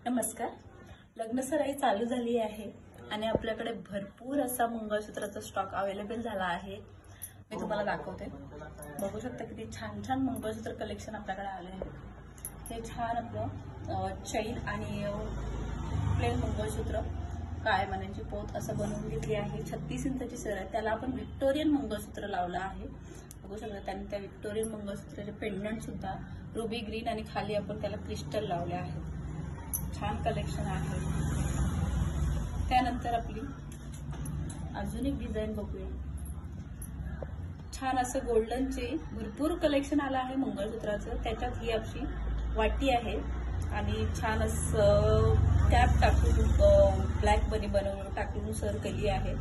नमस्कार. लग्नसराई चालू झाली आहे आणि आपल्याकडे भरपूर असा मंगळसूत्राचा स्टॉक अवेलेबल झाला आहे. मी तुम्हाला दाखवते. बघू शकता किती छान छान मंगळसूत्र कलेक्शन आपल्याकडे आले आहे. हे छान आपलं चैन आणि प्लेन मंगळसूत्र, काय म्हणायची पोत असं बनवून घेतली आहे. 36 इंचाची सर आहे. त्याला आपण व्हिक्टोरियन मंगळसूत्र लावलं आहे. बघू शकता त्यांनी त्या व्हिक्टोरियन मंगळसूत्राचे पेंडंट सुद्धा रुबी ग्रीन आणि खाली आपण त्याला क्रिस्टल लावले आहे. छान कलेक्शन आहे. त्यानंतर आपली अजून एक डिझाईन बघूया. छान असं गोल्डनचे भरपूर कलेक्शन आलं आहे मंगळसूत्राचं. त्याच्यात ही आपली वाटी आहे आणि छान असं कॅप टाकून ब्लॅक बनी बनवून टाकून सर केली आहे.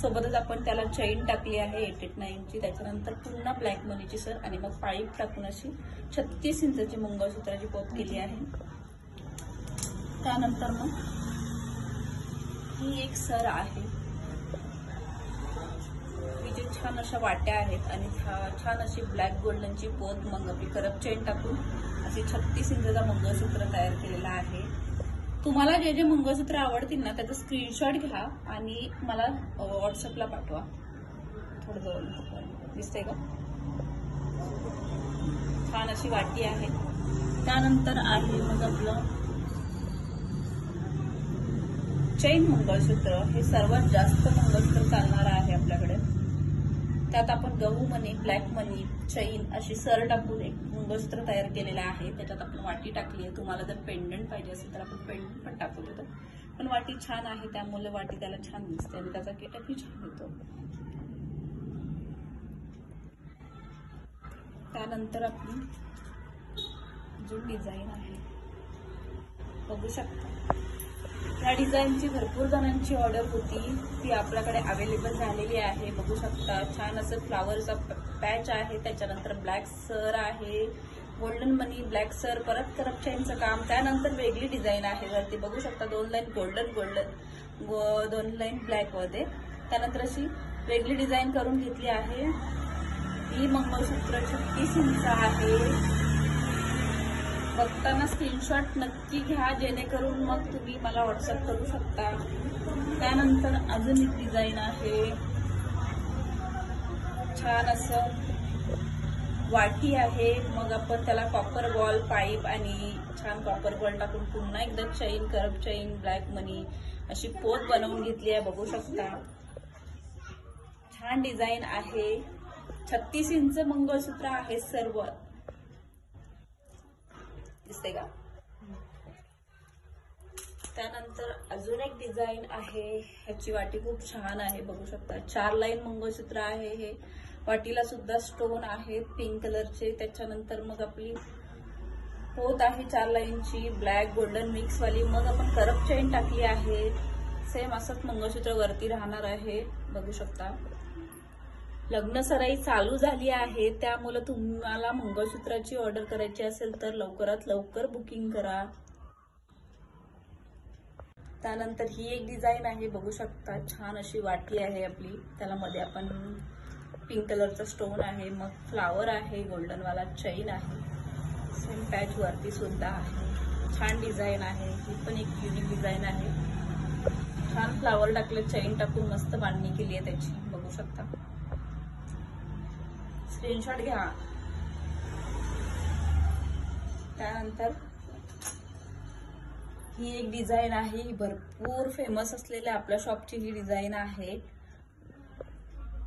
सोबतच आपण त्याला चैन टाकली आहे 889 ची. त्याच्यानंतर पुन्हा ब्लॅक मनीची सर आणि मग पाईप टाकून अशी 36 इंचाची मंगळसूत्राची पोत केली आहे. त्यानंतर मग ही एक सर आहे. तिचे छान अशा वाट्या आहेत आणि छान अशी ब्लॅक गोल्डनची पोत मग आपली करप चेन टाकून अशी 36 इंचाचा मंगळसूत्र तयार केलेला आहे. तुम्हाला जे जे मंगळसूत्र आवडतील ना त्याचा स्क्रीनशॉट घ्या आणि मला व्हॉट्सअपला पाठवा. थोडं जवळ दिसतंय का? छान अशी वाटी आहे. त्यानंतर आहे मग आपलं चैन मंगळसूत्र. हे सर्वात जास्त मंगळसूत्र चालणार आहे आपल्याकडे. त्यात आपण गहू मनी, ब्लॅक मनी, चैन अशी सर टाकून एक मंगळसूत्र तयार केलेलं आहे. त्याच्यात आपण वाटी टाकली आहे. तुम्हाला जर पेंडंट पाहिजे असेल तर आपण पेंडंट पण टाकू देतो. पण वाटी छान आहे त्यामुळे वाटी त्याला छान दिसते आणि त्याचा गेटअपही छान येतो. त्यानंतर आपली जो डिझाईन आहे बघू शकता. या डिझाईनची भरपूर जणांची ऑर्डर होती, ती आपल्याकडे अवेलेबल झालेली आहे. बघू शकता छान असं फ्लावरचा पॅच आहे. त्याच्यानंतर ब्लॅक सर आहे, गोल्डन मनी, ब्लॅक सर, परत करप चेनचं काम. त्यानंतर वेगळी डिझाईन आहे वरती बघू शकता. 2 लाईन गोल्डन व 2 लाईन ब्लॅक मध्ये. त्यानंतर अशी वेगळी डिझाईन करून घेतली आहे. ही मंगळसूत्र 36 इंच आहे. बघताना स्क्रीनशॉट नक्की घ्या जेणेकरून मग तुम्ही मला व्हॉट्सअप करू शकता. त्यानंतर अजून एक डिझाईन आहे. छान असं वाटी आहे. मग आपण त्याला कॉपर बॉल, पाईप आणि छान कॉपर बॉल टाकून पुन्हा एकदा चैन, करप चैन, ब्लॅक मनी अशी पोत बनवून घेतली आहे. बघू शकता छान डिझाईन आहे. 36 इंच मंगळसूत्र आहे सर्व. दिसते का? त्यानंतर अजून एक डिझाईन आहे. ह्याची वाटी खूप छान आहे. बघू शकता 4 लाईन मंगळसूत्र आहे. हे वाटीला सुद्धा स्टोन आहेत पिंक कलरचे. त्याच्यानंतर मग आपली पोत आहे 4 लाईनची, ब्लॅक गोल्डन मिक्स वाली. मग आपण करप चेन टाकली आहे. सेम असंच मंगळसूत्र वरती राहणार आहे. बघू शकता लग्न सराई चालू झाली आहे त्यामुळे तुम्हाला मंगळसूत्राची ऑर्डर करायची असेल तर लवकरात लवकर बुकिंग करा. त्यानंतर ही एक डिझाईन आहे. बघू शकता छान अशी वाटी आहे आपली. त्याला मध्ये आपण पिंक कलरचा स्टोन आहे, मग फ्लावर आहे, गोल्डन वाला चैन आहे, सेम पॅच वरती सुद्धा आहे. छान डिझाईन आहे. ही पण एक युनिक डिझाईन आहे. छान फ्लावर टाकले, चैन टाकून मस्त बांधणी केली आहे त्याची. बघू शकता. स्क्रीनशॉट घ्या. त्यानंतर ही एक डिझाईन आहे. ही भरपूर फेमस असलेल्या आपल्या शॉपची ही डिझाईन आहे.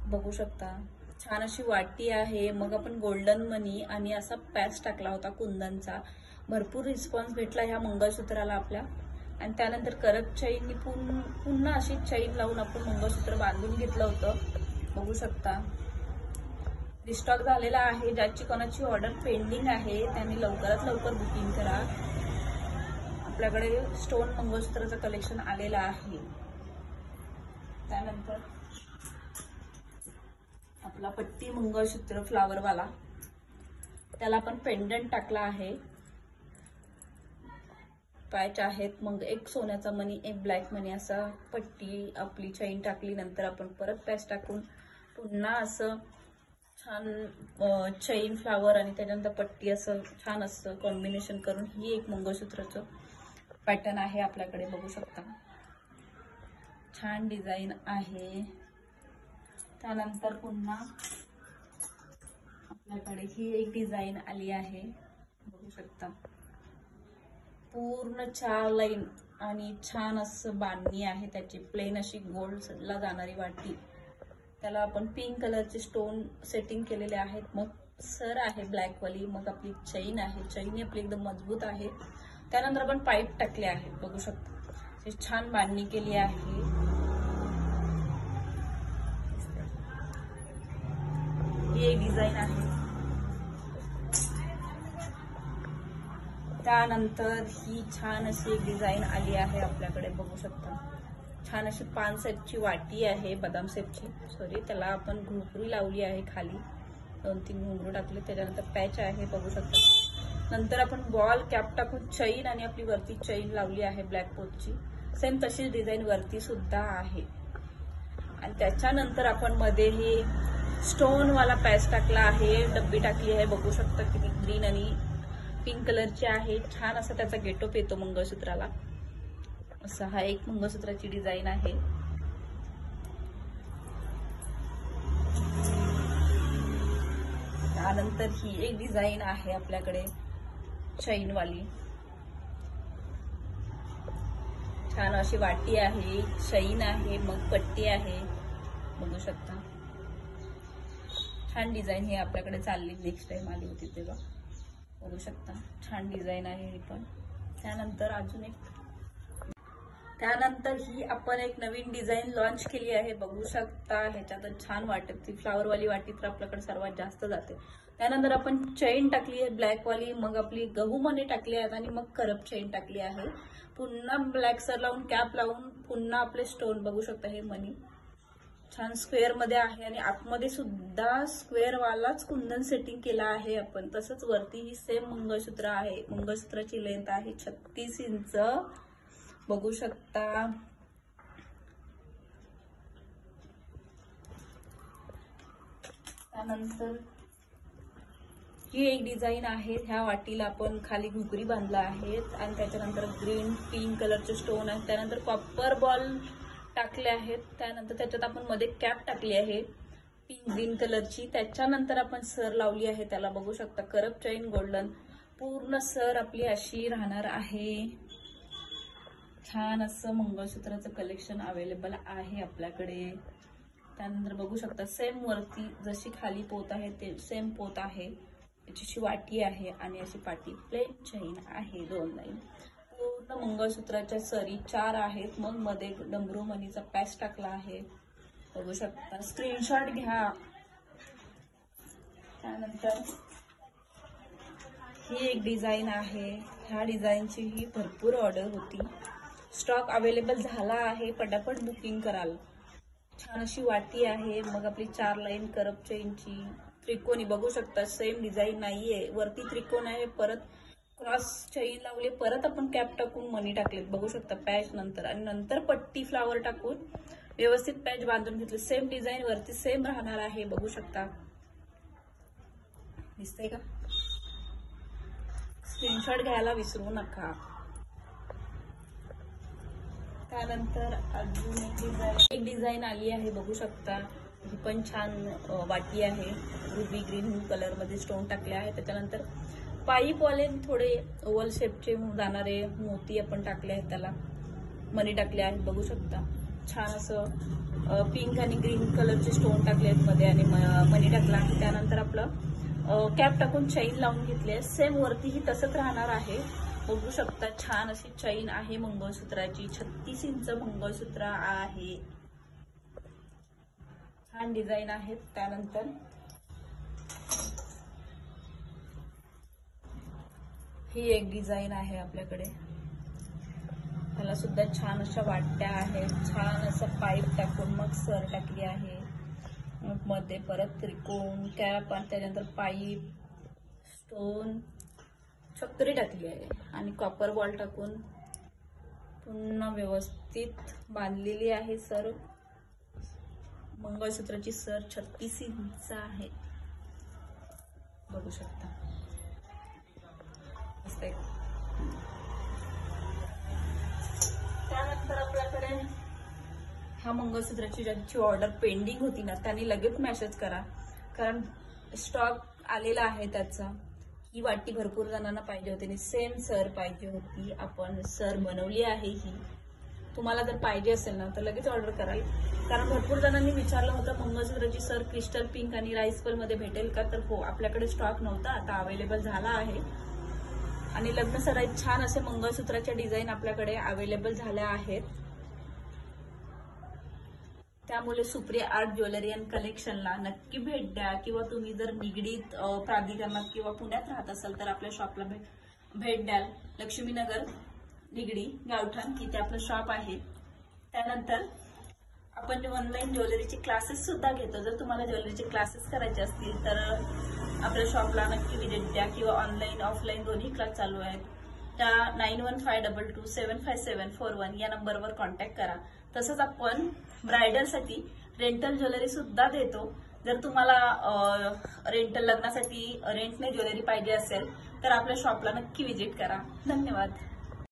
बघू शकता छान अशी वाटी आहे. मग आपण गोल्डन मनी आणि असा पॅच टाकला होता कुंदनचा. भरपूर रिस्पॉन्स भेटला ह्या मंगळसूत्राला आपल्या. आणि त्यानंतर करप चैन पुन्हा अशी चैन लावून आपण मंगळसूत्र बांधून घेतलं होतं. बघू शकता रिस्टॉक झालेला आहे. ज्याची कोणाची ऑर्डर पेंडिंग आहे त्यांनी लवकरात लवकर बुकिंग करा. आपल्याकडे स्टोन मंगळसूत्राचं कलेक्शन आलेलं आहे. त्यानंतर आपला पट्टी मंगळसूत्र फ्लावरवाला, त्याला आपण पेंडंट टाकला आहे. पॅच आहेत. मग एक सोन्याचा मनी, एक ब्लॅक मनी असा पट्टी आपली चैन टाकली. नंतर आपण परत पॅच टाकून पुन्हा असं छान चैन, फ्लावर आणि त्याच्यानंतर पट्टी असं छान असं कॉम्बिनेशन करून ही एक मंगळसूत्राचं पॅटर्न आहे आपल्याकडे, बघू शकता छान डिझाईन आहे. त्यानंतर पुन्हा आपल्याकडे ही एक डिझाईन आली आहे, बघू शकता पूर्ण 4 लाईन आणि छान असं बांधणी आहे त्याची, प्लेन अशी गोल्डला जाणारी वाटी. त्याला आपण पिंक कलरचे स्टोन सेटिंग केलेले आहेत. मग सर आहे ब्लॅक वाली, मग आपली चैन आहे, चैन आपली एकदम मजबूत आहे. त्यानंतर आपण पाईप टाकले आहेत, बघू शकता छान बांधणी केली आहे. ही एक डिझाईन आहे. त्यानंतर ही छान अशी एक डिझाईन आली आहे आपल्याकडे, बघू शकता छान अशी 5 सेटची वाटी आहे, बदाम सेटची, सॉरी. त्याला आपण घुंगरू लावली आहे, खाली 2-3 घुंगरू टाकले. त्याच्यानंतर पॅच आहे, बघू शकता. नंतर आपण बॉल कॅप टाकून चैन आणि आपली वरती चैन लावली आहे ब्लॅक पोटची. सेम तशीच डिझाईन वरती सुद्धा आहे. आणि त्याच्यानंतर आपण मध्ये हे स्टोन वाला पॅच टाकला आहे, डब्बी टाकली आहे, बघू शकता किती ग्रीन आणि पिंक कलरची आहे. छान असा त्याचा गेटअप येतो मंगळसूत्राला. असा हा एक मंगळसूत्राची डिझाईन आहे. त्यानंतर ही एक डिझाईन आहे आपल्याकडे चैन वाली. छान अशी वाटी आहे, चैन आहे, मग पट्टी आहे, बघू शकता छान डिझाईन ही आपल्याकडे चालली, नेक्स्ट टाइम आली होती तेव्हा, बघू शकता छान डिझाईन आहे ही पण. त्यानंतर ही आपण एक नवीन डिझाईन लॉन्च केली आहे, बघू शकता. ह्याच्यात छान वाटत ती फ्लावरवाली वाटी तर आपल्याकडे सर्वात जास्त जाते. त्यानंतर आपण चैन टाकली आहे ब्लॅक वाली, मग आपली गहू मणी टाकली आहेत आणि मग करप चैन टाकली आहे. पुन्हा ब्लॅक सर लावून कॅप लावून पुन्हा आपले स्टोन, बघू शकता हे मणी छान स्क्वेअर मध्ये आहे आणि आतमध्ये सुद्धा स्क्वेअर वालाच कुंदन सेटिंग केला आहे आपण. तसंच वरती ही सेम मंगळसूत्र आहे. मंगळसूत्राची लेंथ आहे 36 इंच, बघू शकता. त्यानंतर ही एक डिझाईन आहे. ह्या वाटीला आपण खाली घुगरी बांधला आहेत आणि त्याच्यानंतर ग्रीन पिंक कलरचे स्टोन आहेत. त्यानंतर कॉपर बॉल टाकले आहेत. त्यानंतर त्याच्यात आपण मध्ये कॅप टाकली आहे पिंक ग्रीन कलरची. त्याच्यानंतर आपण सर लावली आहे त्याला, बघू शकता करप चैन गोल्डन पूर्ण सर आपली अशी राहणार आहे. छान असं मंगळसूत्राचं कलेक्शन अवेलेबल आहे आपल्याकडे. त्यानंतर बघू शकता सेम वरती जशी खाली पोत आहे ते सेम पोत आहे. याची वाटी आहे आणि अशी पाटी प्लेन चैन आहे 2 लाईन. पूर्ण मंगळसूत्राच्या सरी 4 आहेत. मग मध्ये डमरू मणीचा पॅच टाकला आहे, बघू शकता. स्क्रीनशॉट घ्या. त्यानंतर ही एक डिझाईन आहे. ह्या डिझाईनची ही भरपूर ऑर्डर होती, स्टॉक अवेलेबल झाला आहे, पटापट बुकिंग कराल. छान अशी वाटी आहे. मग आपली 4 लाईन करप चेनची त्रिकोणी, बघू शकता सेम डिझाईन नाहीये. वरती त्रिकोण आहे, परत क्रॉस चेन लावली, परत आपण कॅप टाकून मनी टाकलेत, बघू शकता पॅच नंतर, आणि नंतर पट्टी फ्लावर टाकून व्यवस्थित पॅच बांधून घेतले. सेम डिझाईन वरती सेम राहणार आहे, बघू शकता. दिसतंय का? स्क्रीनशॉट घ्यायला विसरू नका. त्यानंतर अजून एक डिझाईन आली आहे, बघू शकता. ही पण छान वाटी आहे, रुबी ग्रीन कलर मध्ये स्टोन टाकले आहे. त्याच्यानंतर पाईपवाले थोडे ओव्हल शेपचे जाणारे मोती आपण टाकले आहेत, त्याला मनी टाकले आहेत, बघू शकता. छान असं पिंक आणि ग्रीन कलरचे स्टोन टाकले आहेत मध्ये आणि मनी टाकला आहे. त्यानंतर आपलं कॅप टाकून चैन लावून घेतले. सेम वरतीही तसंच राहणार आहे, बघू शकता. छान अशी चैन आहे मंगळसूत्राची, 36 इंच मंगळसूत्र आहे. छान डिझाईन आहेत. त्यानंतर ही एक डिझाईन आहे आपल्याकडे, त्याला सुद्धा छान अशा वाट्या आहेत. छान असं पाईप टाकून मग सर टाकली आहे, मग मध्ये परत त्रिकोण कॅप आणि त्यानंतर पाईप स्टोन चक्री टाकली आहे आणि कॉपर बॉल टाकून पुन्हा व्यवस्थित बांधलेली आहे. सर मंगळसूत्राची सर 36 इंच आहे, बघू शकता. ह्या मंगळसूत्राची ज्यांची ऑर्डर पेंडिंग होती ना त्यांनी लगेच मेसेज करा, कारण स्टॉक आलेला आहे त्याचा. ही वाटी भरपूर जणांना पाहिजे होती आणि सेम सर पाहिजे होती. आपण सर बनवली आहे ही. तुम्हाला जर पाहिजे असेल ना तर लगेच ऑर्डर कराल, कारण भरपूर जणांनी विचारलं होतं मंगळसूत्राची सर क्रिस्टल पिंक आणि राईस पर्ल मध्ये भेटेल का. तर हो, आपल्याकडे स्टॉक नव्हता, आता अवेलेबल झाला आहे. आणि लग्न सराईत छान असे मंगळसूत्राच्या डिझाईन आपल्याकडे अवेलेबल झाल्या आहेत. त्यामुळे सुप्रिया आर्ट ज्वेलरी अँड कलेक्शनला नक्की भेट द्या. किंवा तुम्ही जर निगडीत प्राधिकरणात किंवा पुण्यात राहत असाल तर आपल्या शॉपला भेट द्याल. लक्ष्मीनगर निगडी गावठाण इथे आपलं शॉप आहे. त्यानंतर आपण ऑनलाईन ज्वेलरीचे क्लासेस सुद्धा घेतो. जर तुम्हाला ज्वेलरीचे क्लासेस करायचे असतील तर आपल्या शॉपला नक्की व्हिजिट द्या. किंवा ऑनलाईन ऑफलाईन दोन्ही क्लास चालू आहेत. त्या 9152275741 या नंबरवर कॉन्टॅक्ट करा. तसंच आपण ब्रायडलसाठी रेंटल ज्वेलरी सुद्धा देतो. जर तुम्हाला रेंटल लग्नासाठी रेंटने ज्वेलरी पाहिजे असेल तर आपल्या शॉपला नक्की व्हिजिट करा. धन्यवाद.